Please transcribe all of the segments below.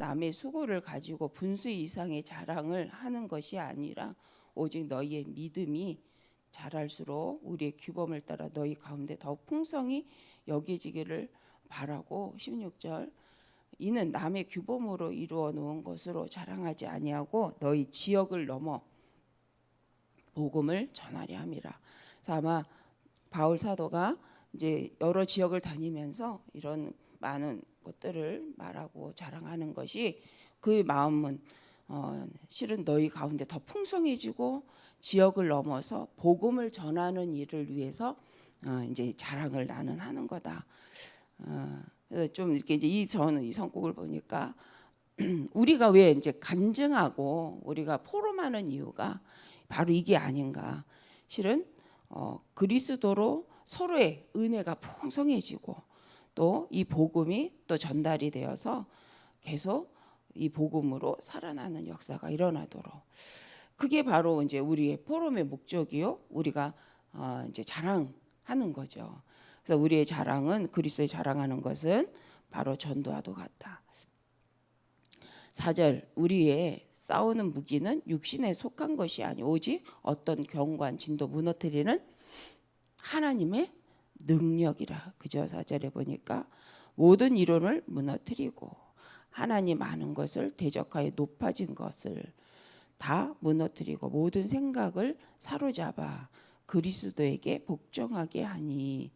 남의 수고를 가지고 분수 이상의 자랑을 하는 것이 아니라 오직 너희의 믿음이 자랄수록 우리의 규범을 따라 너희 가운데 더 풍성히 여겨지기를 바라고 16절 이는 남의 규범으로 이루어 놓은 것으로 자랑하지 아니하고 너희 지역을 넘어 복음을 전하려 함이라. 그래서 아마 바울 사도가 이제 여러 지역을 다니면서 이런 많은 것들을 말하고 자랑하는 것이 그의 마음은 실은 너희 가운데 더 풍성해지고 지역을 넘어서 복음을 전하는 일을 위해서 이제 자랑을 나는 하는 거다. 좀 이렇게 이제 저는 이 선곡을 보니까 우리가 왜 이제 간증하고 우리가 포럼하는 이유가 바로 이게 아닌가. 실은 그리스도로 서로의 은혜가 풍성해지고 또 이 복음이 또 전달이 되어서 계속 이 복음으로 살아나는 역사가 일어나도록 그게 바로 이제 우리의 포럼의 목적이요. 우리가 이제 자랑하는 거죠. 그래서 우리의 자랑은 그리스도의 자랑하는 것은 바로 전도와도 같다. 4절 우리의 싸우는 무기는 육신에 속한 것이 아니 오직 어떤 경관 진도 무너뜨리는 하나님의 능력이라. 그죠? 4절에 보니까 모든 이론을 무너뜨리고 하나님 아는 것을 대적하여 높아진 것을 다 무너뜨리고 모든 생각을 사로잡아 그리스도에게 복종하게 하니.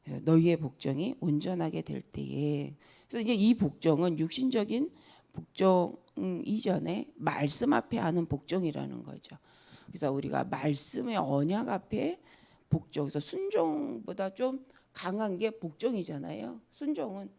그래서 너희의 복종이 온전하게 될 때에. 그래서 이제 이 복종은 육신적인 복종 이전에 말씀 앞에 하는 복종이라는 거죠. 그래서 우리가 말씀의 언약 앞에 복종. 그래서 순종보다 좀 강한 게 복종이잖아요. 순종은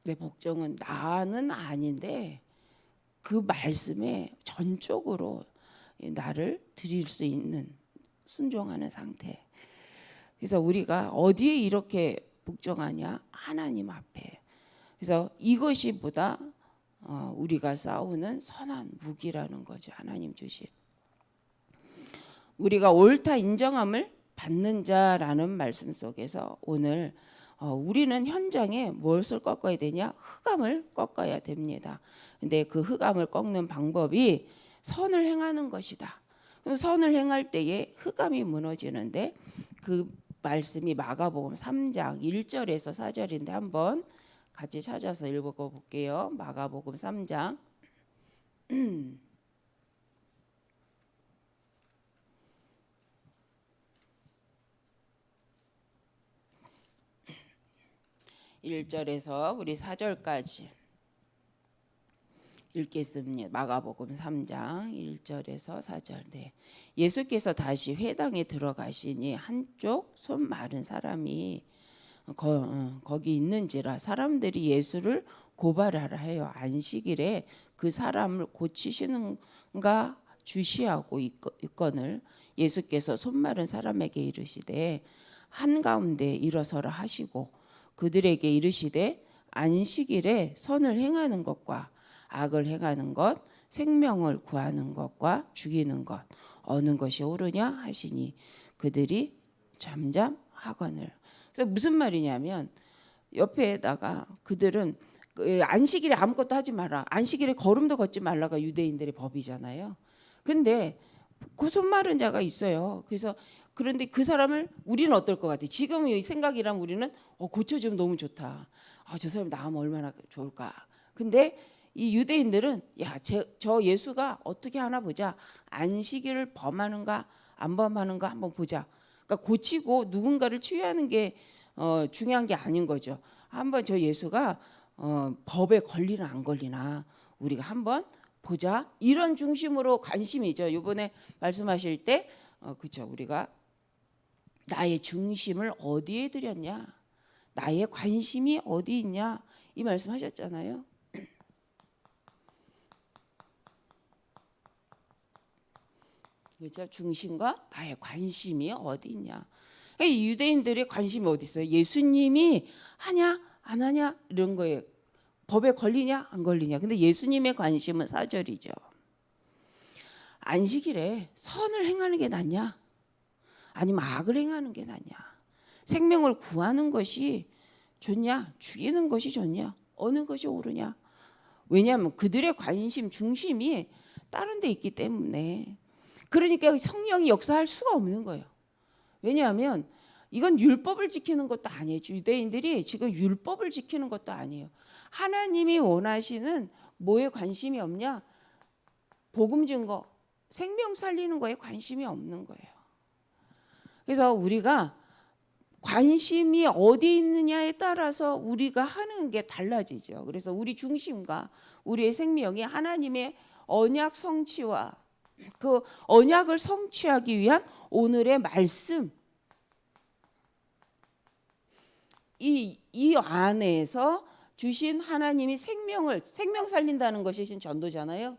내 복종은 나는 아닌데 그 말씀에 전적으로 나를 드릴 수 있는 순종하는 상태. 그래서 우리가 어디에 이렇게 복종하냐? 하나님 앞에. 그래서 이것이 보다 우리가 싸우는 선한 무기라는 거죠. 하나님 주신. 우리가 옳다 인정함을 받는 자라는 말씀 속에서 오늘 우리는 현장에 무엇을 꺾어야 되냐? 흑암을 꺾어야 됩니다. 근데 그 흑암을 꺾는 방법이 선을 행하는 것이다. 선을 행할 때에 흑암이 무너지는데 그 말씀이 마가복음 3장 1절에서 4절인데 한번 같이 찾아서 읽어볼게요. 마가복음 3장 1절에서 우리 4절까지 읽겠습니다. 마가복음 3장 1절에서 4절. 네. 예수께서 다시 회당에 들어가시니 한쪽 손 마른 사람이 거기 있는지라 사람들이 예수를 고발하라 해요. 안식일에 그 사람을 고치시는가 주시하고 있거늘 예수께서 손 마른 사람에게 이르시되 한가운데 일어서라 하시고 그들에게 이르시되 안식일에 선을 행하는 것과 악을 행하는 것 생명을 구하는 것과 죽이는 것 어느 것이 옳으냐 하시니 그들이 잠잠하거늘. 그래서 무슨 말이냐면 옆에다가 그들은 안식일에 아무것도 하지 마라. 안식일에 걸음도 걷지 말라가 유대인들의 법이잖아요. 근데 그 손 마른 자가 있어요. 그런데 그 사람을 우리는 어떨 것 같아? 지금 이 생각이랑 우리는 고쳐주면 너무 좋다. 저 사람 나으면 얼마나 좋을까. 근데 이 유대인들은 저 예수가 어떻게 하나 보자. 안식일을 범하는가 안 범하는가 한번 보자. 그러니까 고치고 누군가를 치유하는 게 중요한 게 아닌 거죠. 한번 저 예수가 법에 걸리나 안 걸리나 우리가 한번 보자. 이런 중심으로 관심이죠. 이번에 말씀하실 때 그렇죠. 우리가 나의 중심을 어디에 드렸냐? 나의 관심이 어디 있냐? 이 말씀하셨잖아요. 그렇죠. 중심과 나의 관심이 어디 있냐? 이 유대인들의 관심이 어디 있어요? 예수님이 하냐 안 하냐 이런 거에 법에 걸리냐 안 걸리냐. 근데 예수님의 관심은 4절이죠. 안식일에 선을 행하는 게 낫냐? 아니면 악을 행하는 게 낫냐? 생명을 구하는 것이 좋냐? 죽이는 것이 좋냐? 어느 것이 옳으냐? 왜냐하면 그들의 관심 중심이 다른 데 있기 때문에. 그러니까 성령이 역사할 수가 없는 거예요. 왜냐하면 이건 율법을 지키는 것도 아니에요. 유대인들이 지금 율법을 지키는 것도 아니에요. 하나님이 원하시는 뭐에 관심이 없냐? 복음 증거, 생명 살리는 거에 관심이 없는 거예요. 그래서 우리가 관심이 어디 있느냐에 따라서 우리가 하는 게 달라지죠. 그래서 우리 중심과 우리의 생명이 하나님의 언약 성취와 그 언약을 성취하기 위한 오늘의 말씀, 이 안에서 주신 하나님이 생명 살린다는 것이 신 전도잖아요.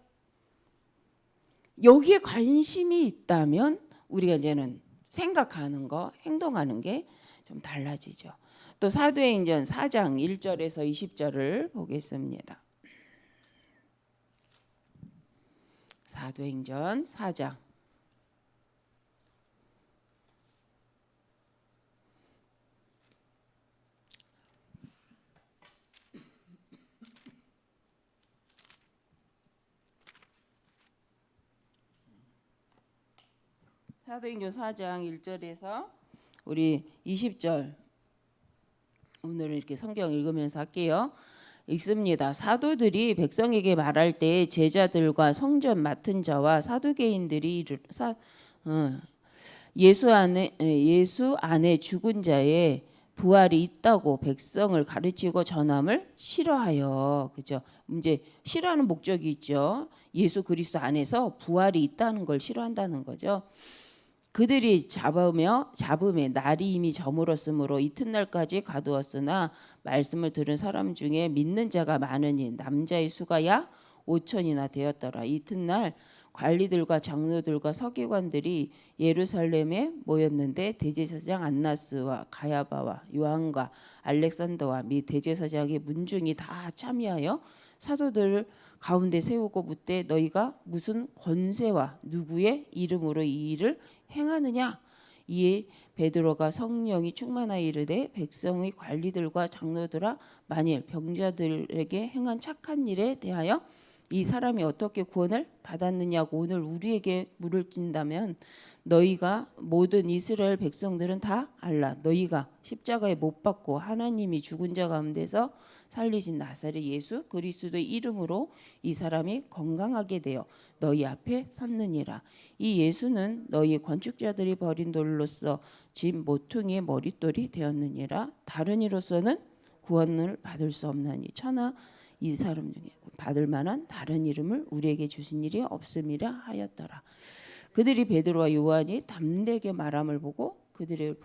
여기에 관심이 있다면 우리가 이제는 생각하는 거, 행동하는 게 좀 달라지죠. 또 사도행전 4장 1절에서 20절을 보겠습니다. 사도행전 4장 사도행전 4장 1절에서 우리 20절 오늘은 이렇게 성경 읽으면서 할게요. 읽습니다. 사도들이 백성에게 말할 때 제자들과 성전 맡은 자와 사두개인들이 예수 안에 죽은 자의 부활이 있다고 백성을 가르치고 전함을 싫어하여, 그죠? 이제 싫어하는 목적이 있죠. 예수 그리스도 안에서 부활이 있다는 걸 싫어한다는 거죠. 그들이 잡음에 날이 이미 저물었으므로 이튿날까지 가두었으나 말씀을 들은 사람 중에 믿는 자가 많으니 남자의 수가 약 5천이나 되었더라. 이튿날 관리들과 장로들과 서기관들이 예루살렘에 모였는데 대제사장 안나스와 가야바와 요한과 알렉산더와 및 대제사장의 문중이 다 참여하여 사도들을 가운데 세우고 묻되 너희가 무슨 권세와 누구의 이름으로 이 일을 행하느냐? 이에 베드로가 성령이 충만하여 이르되 백성의 관리들과 장로들아 만일 병자들에게 행한 착한 일에 대하여 이 사람이 어떻게 구원을 받았느냐고 오늘 우리에게 물을진다면 너희가 모든 이스라엘 백성들은 다 알라. 너희가 십자가에 못 박고 하나님이 죽은 자 가운데서 살리신 나사렛 예수 그리스도의 이름으로 이 사람이 건강하게 되어 너희 앞에 섰느니라. 이 예수는 너희 건축자들이 버린 돌로서 집 모퉁이의 머릿돌이 되었느니라. 다른 이로서는 구원을 받을 수 없나니 천하 이 사람 중에 받을 만한 다른 이름을 우리에게 주신 일이 없음이라 하였더라. 그들이 베드로와 요한이 담대게 말함을 보고 그들의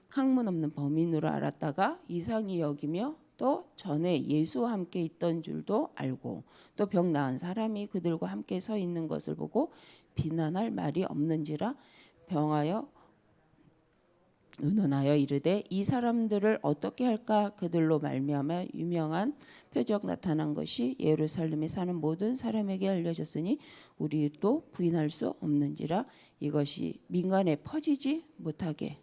학문 없는 범인으로 알았다가 이상히 여기며 또 전에 예수와 함께 있던 줄도 알고 또 병 나은 사람이 그들과 함께 서 있는 것을 보고 비난할 말이 없는지라 병하여 의논하여 이르되 이 사람들을 어떻게 할까? 그들로 말미암아 유명한 표적 나타난 것이 예루살렘에 사는 모든 사람에게 알려졌으니 우리도 부인할 수 없는지라. 이것이 민간에 퍼지지 못하게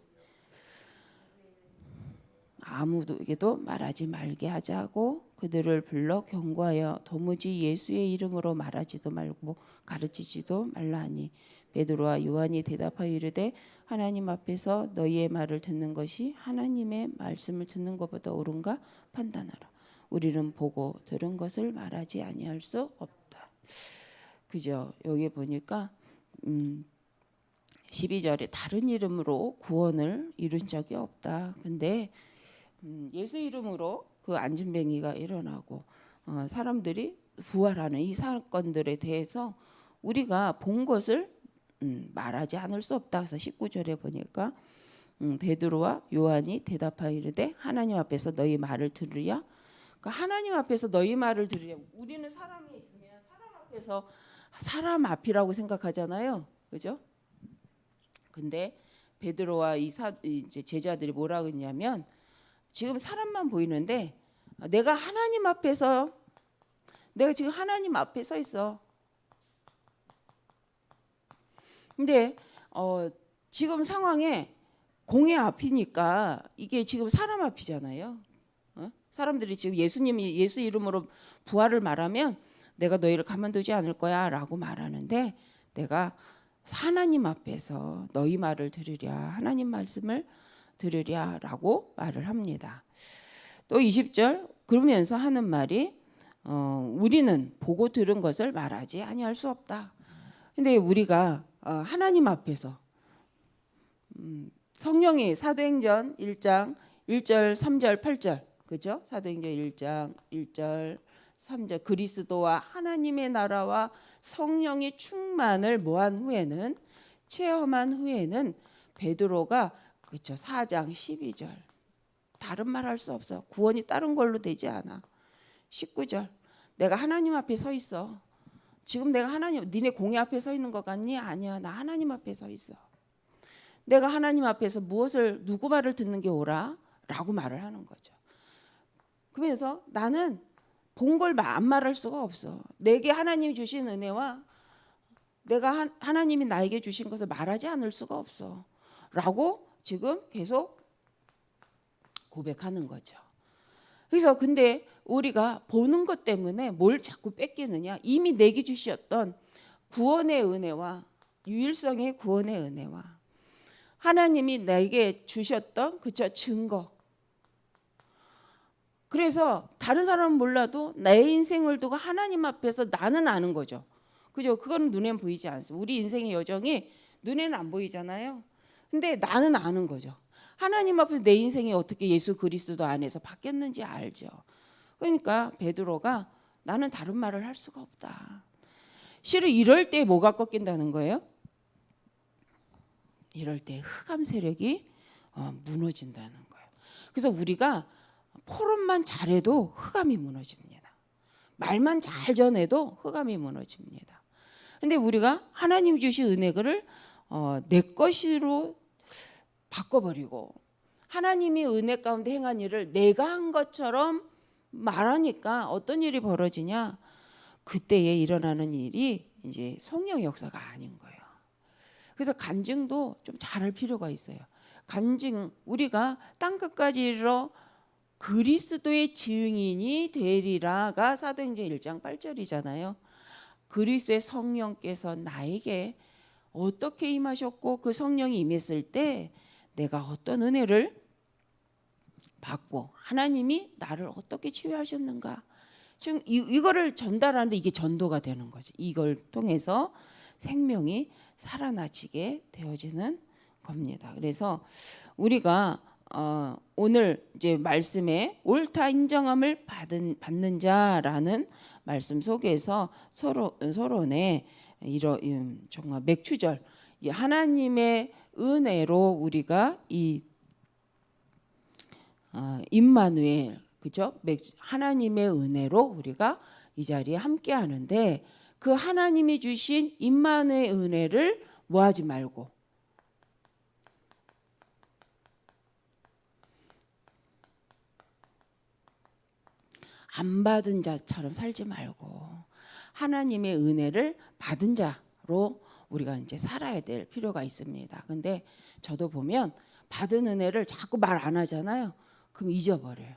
아무에게도 말하지 말게 하자고 그들을 불러 경고하여 도무지 예수의 이름으로 말하지도 말고 가르치지도 말라 하니 베드로와 요한이 대답하여 이르되 하나님 앞에서 너희의 말을 듣는 것이 하나님의 말씀을 듣는 것보다 옳은가 판단하라. 우리는 보고 들은 것을 말하지 아니할 수 없다. 그죠? 여기 보니까 12절에 다른 이름으로 구원을 이룬 적이 없다. 근데 예수 이름으로 그 안진뱅이가 일어나고 사람들이 부활하는 이 사건들에 대해서 우리가 본 것을 말하지 않을 수 없다. 그래서 19절에 보니까 베드로와 요한이 대답하여 이르되 하나님 앞에서 너희 말을 들으랴. 그러니까 하나님 앞에서 너희 말을 들으랴. 우리는 사람이 있으면 사람 앞에서 사람 앞이라고 생각하잖아요. 그죠? 근데 베드로와 이제 제자들이 뭐라고 했냐면 지금 사람만 보이는데 내가 하나님 앞에서 내가 지금 하나님 앞에 서 있어. 근데 지금 상황에 공의 앞이니까 이게 지금 사람 앞이잖아요. 사람들이 지금 예수님이 예수 이름으로 부활을 말하면 내가 너희를 가만두지 않을 거야 라고 말하는데, 내가 하나님 앞에서 너희 말을 들으랴, 하나님 말씀을 들으랴 라고 말을 합니다. 또 20절 그러면서 하는 말이 우리는 보고 들은 것을 말하지 아니할 수 없다. 근데 우리가 하나님 앞에서 성령이 사도행전 1장 1절 3절 8절 그죠? 사도행전 1장 1절 3절 그리스도와 하나님의 나라와 성령의 충만을 모한 후에는, 체험한 후에는 베드로가 그죠? 4장 12절 다른 말 할 수 없어. 구원이 다른 걸로 되지 않아. 19절 내가 하나님 앞에 서 있어. 지금 내가 하나님, 니네 공회 앞에 서 있는 것 같니? 아니야, 나 하나님 앞에 서 있어. 내가 하나님 앞에서 무엇을, 누구 말을 듣는 게 옳아? 라고 말을 하는 거죠. 그러면서 나는 본 걸 안 말할 수가 없어. 내게 하나님이 주신 은혜와 내가 하나님이 나에게 주신 것을 말하지 않을 수가 없어 라고 지금 계속 고백하는 거죠. 그래서 근데 우리가 보는 것 때문에 뭘 자꾸 뺏기느냐, 이미 내게 주셨던 구원의 은혜와 유일성의 구원의 은혜와 하나님이 나에게 주셨던 그쵸 증거. 그래서 다른 사람은 몰라도 내 인생을 두고 하나님 앞에서 나는 아는 거죠. 그죠? 그거는 눈에는 보이지 않습니다. 우리 인생의 여정이 눈에는 안 보이잖아요. 근데 나는 아는 거죠. 하나님 앞에서 내 인생이 어떻게 예수 그리스도 안에서 바뀌었는지 알죠. 그러니까 베드로가 나는 다른 말을 할 수가 없다. 실은 이럴 때 뭐가 꺾인다는 거예요? 이럴 때 흑암 세력이 무너진다는 거예요. 그래서 우리가 포럼만 잘해도 흑암이 무너집니다. 말만 잘 전해도 흑암이 무너집니다. 근데 우리가 하나님 주신 은혜를 내 것으로 바꿔버리고 하나님이 은혜 가운데 행한 일을 내가 한 것처럼 말하니까 어떤 일이 벌어지냐? 그때에 일어나는 일이 이제 성령의 역사가 아닌 거예요. 그래서 간증도 좀 잘할 필요가 있어요. 간증, 우리가 땅끝까지 이르러 그리스도의 증인이 되리라가 사도행전 1장 8절이잖아요. 그리스도의 성령께서 나에게 어떻게 임하셨고 그 성령이 임했을 때 내가 어떤 은혜를 받고 하나님이 나를 어떻게 치유하셨는가. 지금 이거를 전달하는데 이게 전도가 되는 거죠. 이걸 통해서 생명이 살아나지게 되어지는 겁니다. 그래서 우리가 오늘 이제 말씀에 옳다 인정함을 받는 자라는 말씀 속에서 서론에 이런 정말 맥추절 하나님의 은혜로 우리가 이 임마누엘 그죠? 하나님의 은혜로 우리가 이 자리에 함께 하는데 그 하나님이 주신 임마누엘 은혜를 뭐하지 말고 안 받은 자처럼 살지 말고 하나님의 은혜를 받은 자로 우리가 이제 살아야 될 필요가 있습니다. 근데 저도 보면 받은 은혜를 자꾸 말 안 하잖아요. 그럼 잊어버려요.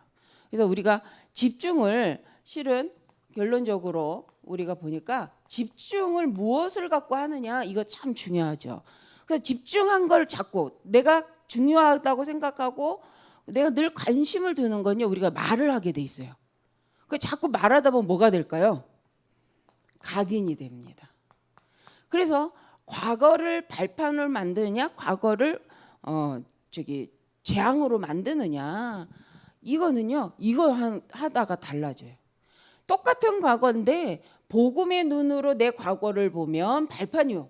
그래서 우리가 집중을 실은 결론적으로 우리가 보니까 집중을 무엇을 갖고 하느냐 이거 참 중요하죠. 그래서 집중한 걸 자꾸 내가 중요하다고 생각하고 내가 늘 관심을 두는 건요 우리가 말을 하게 돼 있어요. 그 자꾸 말하다 보면 뭐가 될까요? 각인이 됩니다. 그래서 과거를 발판을 만드느냐, 과거를 재앙으로 만드느냐, 이거는요, 이거 하다가 달라져요. 똑같은 과거인데 복음의 눈으로 내 과거를 보면 발판이요.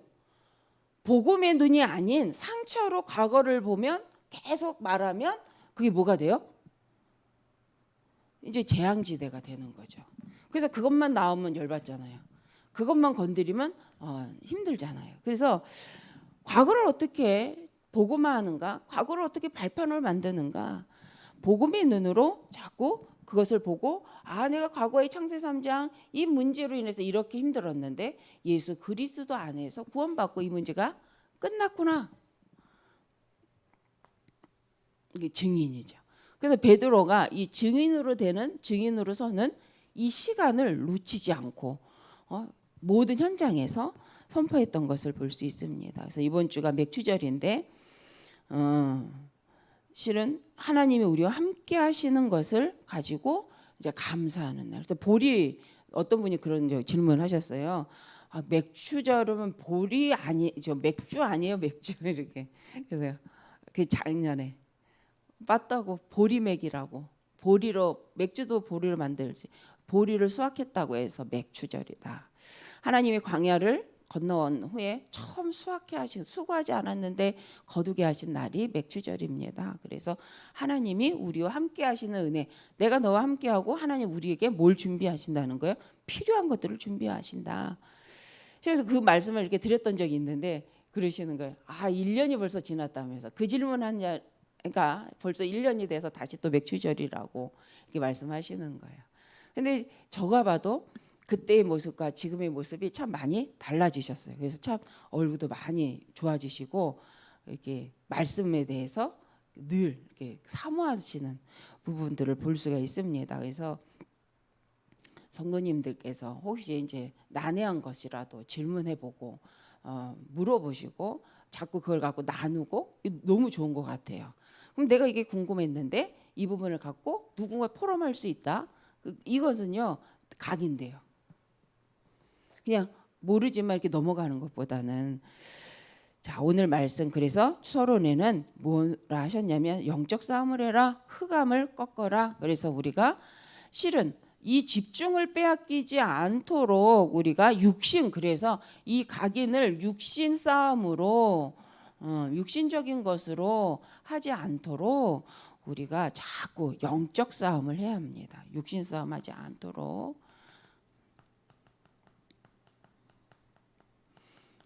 복음의 눈이 아닌 상처로 과거를 보면 계속 말하면 그게 뭐가 돼요? 이제 재앙지대가 되는 거죠. 그래서 그것만 나오면 열받잖아요. 그것만 건드리면 힘들잖아요. 그래서 과거를 어떻게 복음화하는가, 과거를 어떻게 발판을 만드는가, 복음의 눈으로 자꾸 그것을 보고 내가 과거의 창세 3장 이 문제로 인해서 이렇게 힘들었는데 예수 그리스도 안에서 구원받고 이 문제가 끝났구나. 이게 증인이죠. 그래서 베드로가 이 증인으로 서는 이 시간을 놓치지 않고 모든 현장에서 선포했던 것을 볼 수 있습니다. 그래서 이번 주가 맥추절인데 실은 하나님이 우리와 함께 하시는 것을 가지고 이제 감사하는 날. 그래서 보리, 어떤 분이 그런 질문하셨어요. 맥추절은 보리 아니죠? 맥주 아니에요? 맥주 이렇게. 그래서 그 작년에 맞다고 보리맥이라고, 보리로 맥주도 보리로 만들지, 보리를 수확했다고 해서 맥추절이다. 하나님의 광야를 건너온 후에 처음 수고하지 않았는데 거두게 하신 날이 맥추절입니다. 그래서 하나님이 우리와 함께 하시는 은혜, 내가 너와 함께하고 하나님 우리에게 뭘 준비하신다는 거예요? 필요한 것들을 준비하신다. 그래서 그 말씀을 이렇게 드렸던 적이 있는데 그러시는 거예요. 1년이 벌써 지났다면서. 그 질문한 그러니까 벌써 1년이 돼서 다시 또 맥추절이라고 이렇게 말씀하시는 거예요. 근데 저가 봐도 그때의 모습과 지금의 모습이 참 많이 달라지셨어요. 그래서 참 얼굴도 많이 좋아지시고 이렇게 말씀에 대해서 늘 이렇게 사모하시는 부분들을 볼 수가 있습니다. 그래서 성도님들께서 혹시 이제 난해한 것이라도 질문해보고 물어보시고 자꾸 그걸 갖고 나누고 너무 좋은 것 같아요. 그럼 내가 이게 궁금했는데 이 부분을 갖고 누군가 포럼할 수 있다. 이것은요 각인데요. 그냥 모르지만 이렇게 넘어가는 것보다는. 자, 오늘 말씀 그래서 서론에는 뭐라 하셨냐면 영적 싸움을 해라, 흑암을 꺾어라. 그래서 우리가 실은 이 집중을 빼앗기지 않도록 우리가 그래서 이 각인을 육신 싸움으로 육신적인 것으로 하지 않도록 우리가 자꾸 영적 싸움을 해야 합니다. 육신 싸움하지 않도록.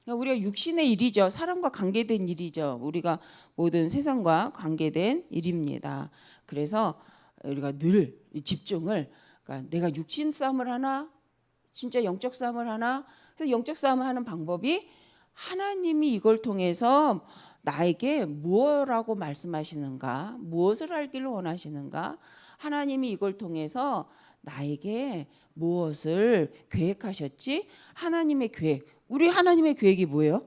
그러니까 우리가 육신의 일이죠. 사람과 관계된 일이죠. 우리가 모든 세상과 관계된 일입니다. 그래서 우리가 늘 집중을, 그러니까 내가 육신 싸움을 하나, 진짜 영적 싸움을 하나. 그래서 영적 싸움을 하는 방법이 하나님이 이걸 통해서 나에게 무엇이라고 말씀하시는가, 무엇을 알기를 원하시는가, 하나님이 이걸 통해서 나에게 무엇을 계획하셨지. 하나님의 계획, 우리 하나님의 계획이 뭐예요?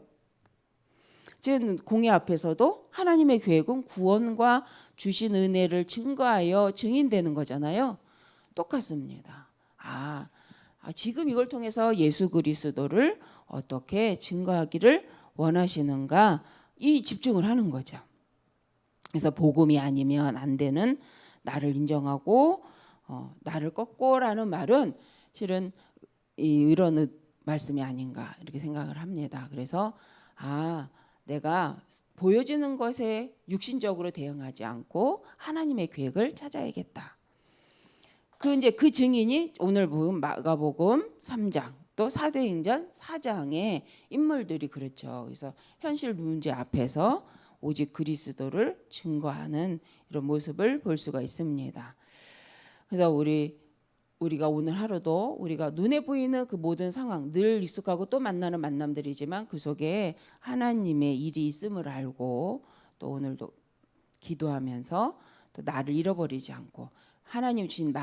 지금 공회 앞에서도 하나님의 계획은 구원과 주신 은혜를 증거하여 증인되는 거잖아요. 똑같습니다. 지금 이걸 통해서 예수 그리스도를 어떻게 증거하기를 원하시는가, 이 집중을 하는 거죠. 그래서 복음이 아니면 안 되는 나를 인정하고 나를 꺾고라는 말은 실은 이런 말씀이 아닌가 이렇게 생각을 합니다. 그래서 내가 보여지는 것에 육신적으로 대응하지 않고 하나님의 계획을 찾아야겠다. 그 증인이 오늘 본 마가복음 3장 또 사도행전 4장의 인물들이 그렇죠. 그래서 현실 문제 앞에서 오직 그리스도를 증거하는 이런 모습을 볼 수가 있습니다. 그래서 우리가 오늘 하루도 우리가 눈에 보이는 그 모든 상황, 늘 익숙하고 또 만나는 만남들이지만 그 속에 하나님의 일이 있음을 알고 또 오늘도 기도하면서 또 나를 잃어버리지 않고 하나님 주신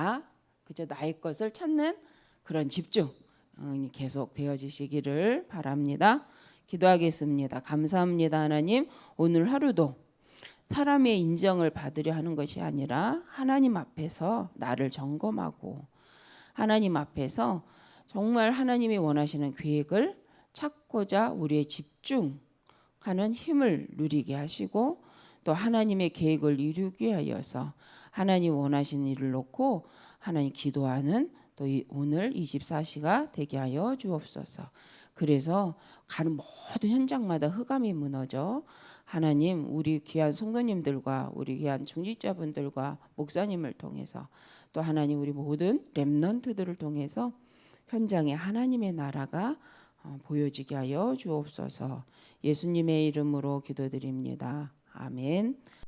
그저 나의 것을 찾는 그런 집중이 계속 되어지시기를 바랍니다. 기도하겠습니다. 감사합니다. 하나님, 오늘 하루도 사람의 인정을 받으려 하는 것이 아니라 하나님 앞에서 나를 점검하고 하나님 앞에서 정말 하나님이 원하시는 계획을 찾고자 우리의 집중하는 힘을 누리게 하시고 또 하나님의 계획을 이루기 위하여서 하나님 원하시는 일을 놓고 하나님 기도하는 또 오늘 24시가 되게 하여 주옵소서. 그래서 가는 모든 현장마다 흑암이 무너져 하나님 우리 귀한 성도님들과 우리 귀한 중직자분들과 목사님을 통해서 또 하나님 우리 모든 렘넌트들을 통해서 현장에 하나님의 나라가 보여지게 하여 주옵소서. 예수님의 이름으로 기도드립니다. 아멘.